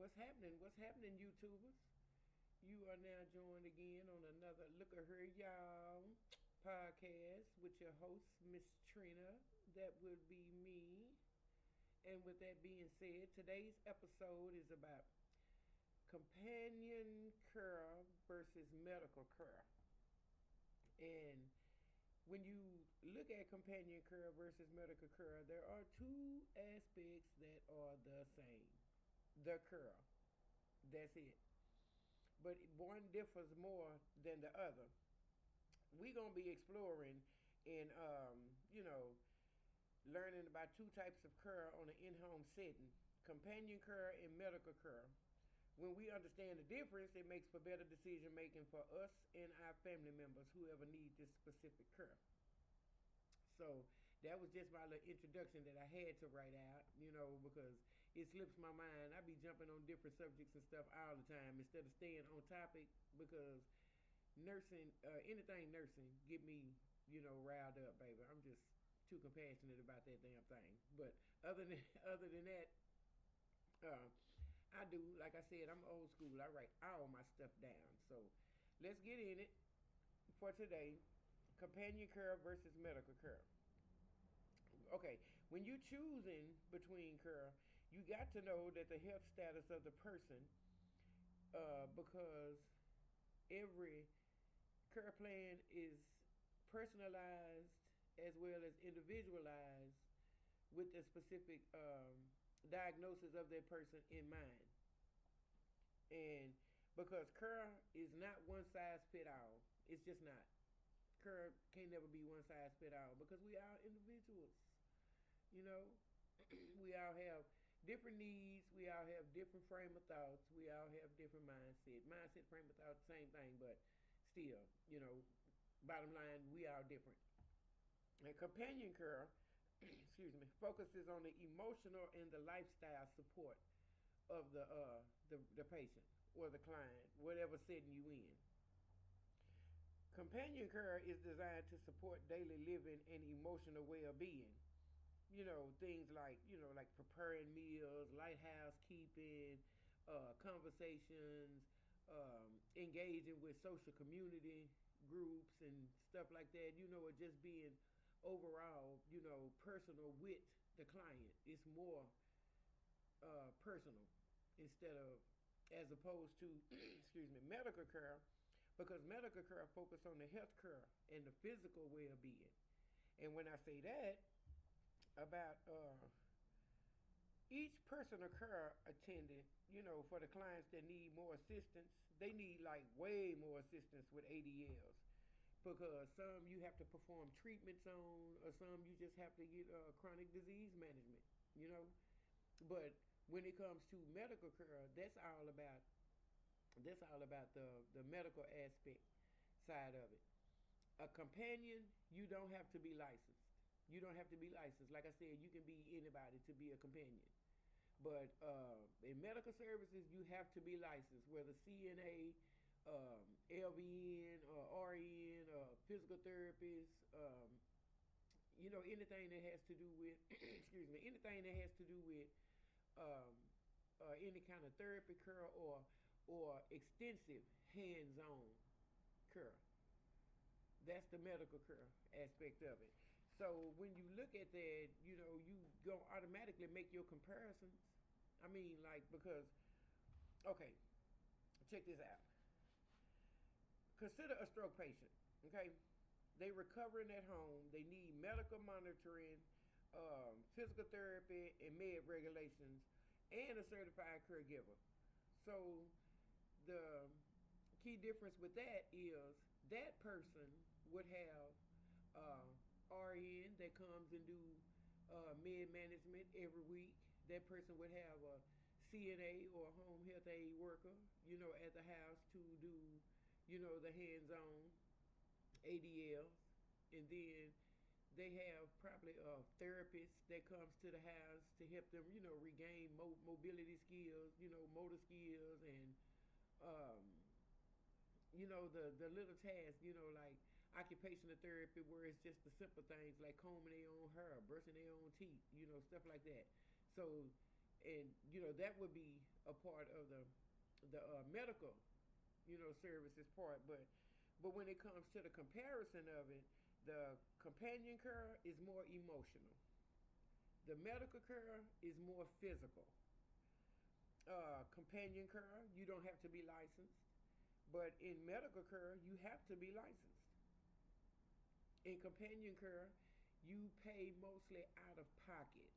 What's happening? What's happening, YouTubers? You are now joined again on another Luk'A'Here, y'all podcast with your host, Miss Trina. That would be me. And with that being said, today's episode is about companion care versus medical care. And when you look at companion care versus medical care, there are two aspects that are the same. The care. That's it. But one differs more than the other. We're gonna be exploring and learning about two types of care on an in-home setting: companion care and medical care. When we understand the difference, it makes for better decision making for us and our family members, whoever need this specific care. So that was just my little introduction that I had to write out, because it slips my mind. I be jumping on different subjects and stuff all the time instead of staying on topic, because nursing, anything nursing, get me, riled up, baby. I'm just too compassionate about that damn thing. But other than that, uh, I do, like I said, I'm old school. I write all my stuff down. So let's get in it for today. Companion care versus medical care. Okay, when you choosing between care, you got to know that the health status of the person, because every care plan is personalized as well as individualized with the specific diagnosis of that person in mind. And because care is not one size fit all, it's just not. Care can't never be one size fit all because we are individuals. You know, we all have different needs. We all have different frame of thoughts. We all have different mindset. Mindset, frame of thought, same thing, but still, bottom line, we are different. And companion care, excuse me, focuses on the emotional and the lifestyle support of the patient or the client, whatever setting you in. Companion care is designed to support daily living and emotional well-being. Things like like preparing meals, light housekeeping, conversations, engaging with social community groups and stuff like that. Or just being overall, personal with the client. It's more personal instead of, as opposed to excuse me, medical care, because medical care focus on the health care and the physical well-being. And when I say that about each personal care attendant, for the clients that need more assistance, they need like way more assistance with ADLs, because some you have to perform treatments on, or some you just have to get chronic disease management. you know but when it comes to medical care, that's all about the medical aspect side of it. A companion, you don't have to be licensed. You don't have to be licensed. Like I said, you can be anybody to be a companion. But in medical services, you have to be licensed, whether CNA, LVN, or RN, physical therapist, anything that has to do with, excuse me, anything that has to do with um, any kind of therapy care, or extensive hands-on care. That's the medical care aspect of it. So when you look at that, you go automatically make your comparisons. I mean, like, because, okay, check this out. Consider a stroke patient, okay? They recovering at home. They need medical monitoring, physical therapy, and med regulations, and a certified caregiver. So the key difference with that is that person would have uh, RN that comes and do med management every week. That person would have a CNA or a home health aid worker, at the house to do, the hands-on ADLs, and then they have probably a therapist that comes to the house to help them, regain mobility skills, motor skills, and um, the little tasks, like occupational therapy, where it's just the simple things like combing their own hair, brushing their own teeth, stuff like that. So, and that would be a part of the medical, services part. But when it comes to the comparison of it, the companion care is more emotional. The medical care is more physical. Companion care, you don't have to be licensed, but in medical care, you have to be licensed. In companion care, you pay mostly out of pocket.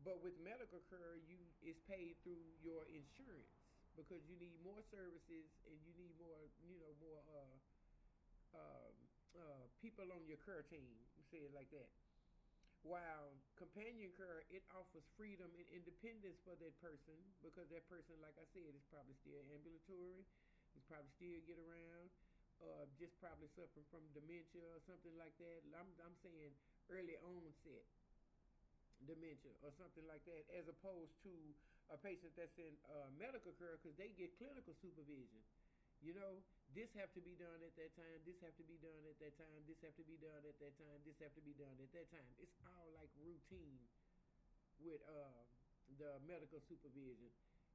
But with medical care, you it's paid through your insurance because you need more services and you need more, more people on your care team. Say it like that. While companion care, it offers freedom and independence for that person because that person, like I said, is probably still ambulatory. He's probably still get around, just probably suffering from dementia or something like that. I'm saying early onset dementia or something like that, as opposed to a patient that's in medical care because they get clinical supervision. This have to be done at that time. This have to be done at that time. This have to be done at that time. This have to be done at that time. It's all like routine with the medical supervision.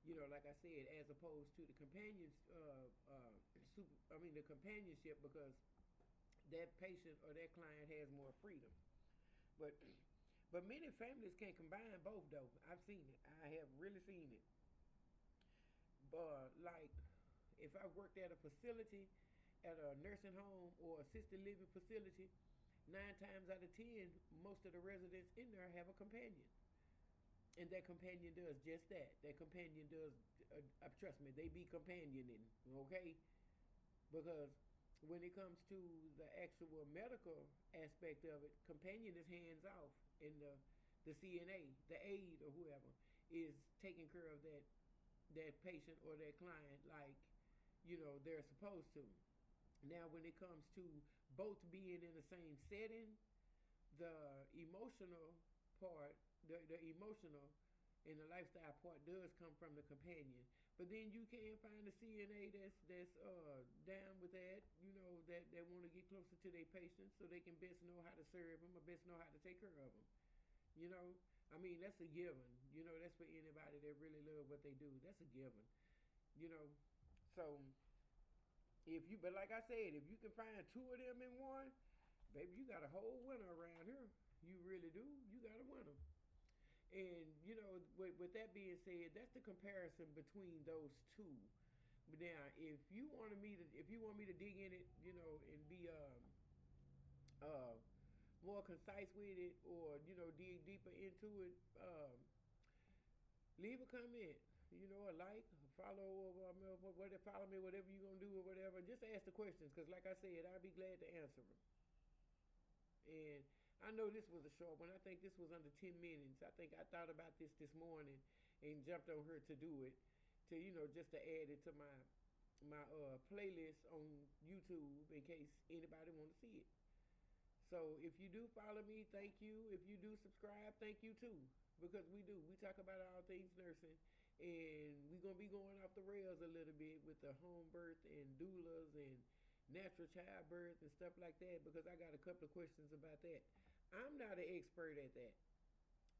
Like I said, as opposed to the companions, the companionship because that patient or that client has more freedom. But but many families can combine both though. I've seen it. I have really seen it. But like if I worked at a facility, at a nursing home or assisted living facility, 9 times out of 10, most of the residents in there have a companion, and that companion does just that. That companion does. Trust me, they be companioning. Okay, because when it comes to the actual medical aspect of it, companion is hands off, and the CNA, the aide or whoever, is taking care of that patient or that client like they're supposed to. Now, when it comes to both being in the same setting, the emotional part, the emotional and the lifestyle part does come from the companion. But then you can find a CNA that's down with that, that want to get closer to their patients so they can best know how to serve them or best know how to take care of them. You know, that's a given. That's for anybody that really love what they do. That's a given. You know, so but like I said, if you can find two of them in one, baby, you got a whole winner around here. You really do. You got a winner. And with that being said, that's the comparison between those two. But now, if you want me to dig in it, and be more concise with it, or dig deeper into it, leave a comment. A like, a follow, or whatever, follow me, whatever you're gonna do or whatever. Just ask the questions, cause like I said, I'll be glad to answer them. And I know this was a short one. I think this was under 10 minutes. I think I thought about this morning and jumped on her to do it, to just to add it to my playlist on YouTube in case anybody want to see it. So if you do follow me, thank you. If you do subscribe, thank you too. Because we do. We talk about all things nursing. And we're going to be going off the rails a little bit with the home birth and doulas and natural childbirth and stuff like that, because I got a couple of questions about that. I'm not an expert at that,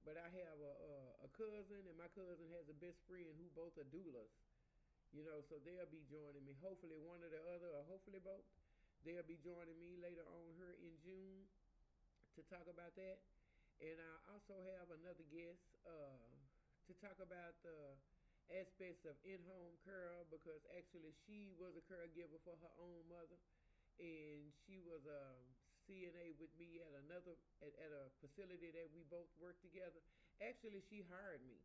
but I have a cousin, and my cousin has a best friend who both are doulas. So they'll be joining me. Hopefully one or the other, or hopefully both. They'll be joining me later on here in June to talk about that. And I also have another guest to talk about the aspects of in-home care, because actually she was a caregiver for her own mother, and she was a CNA with me at at a facility that we both worked together. Actually, she hired me,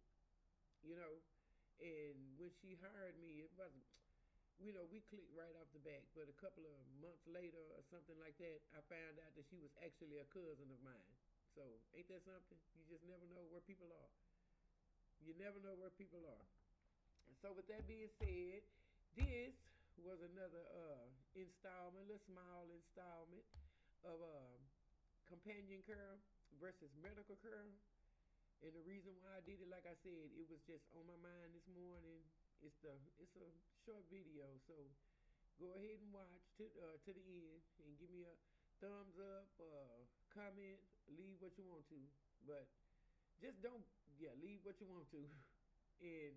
and when she hired me, it wasn't. We clicked right off the bat, but a couple of months later or something like that, I found out that she was actually a cousin of mine. So ain't that something? You just never know where people are. You never know where people are. And so with that being said, this was another installment, a small installment of companion care versus medical care. And the reason why I did it, like I said, it was just on my mind this morning. It's a short video, so go ahead and watch to the end and give me a thumbs up, comment, leave what you want to, but just don't, leave what you want to, and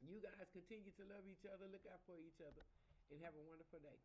You guys continue to love each other, look out for each other, and have a wonderful day.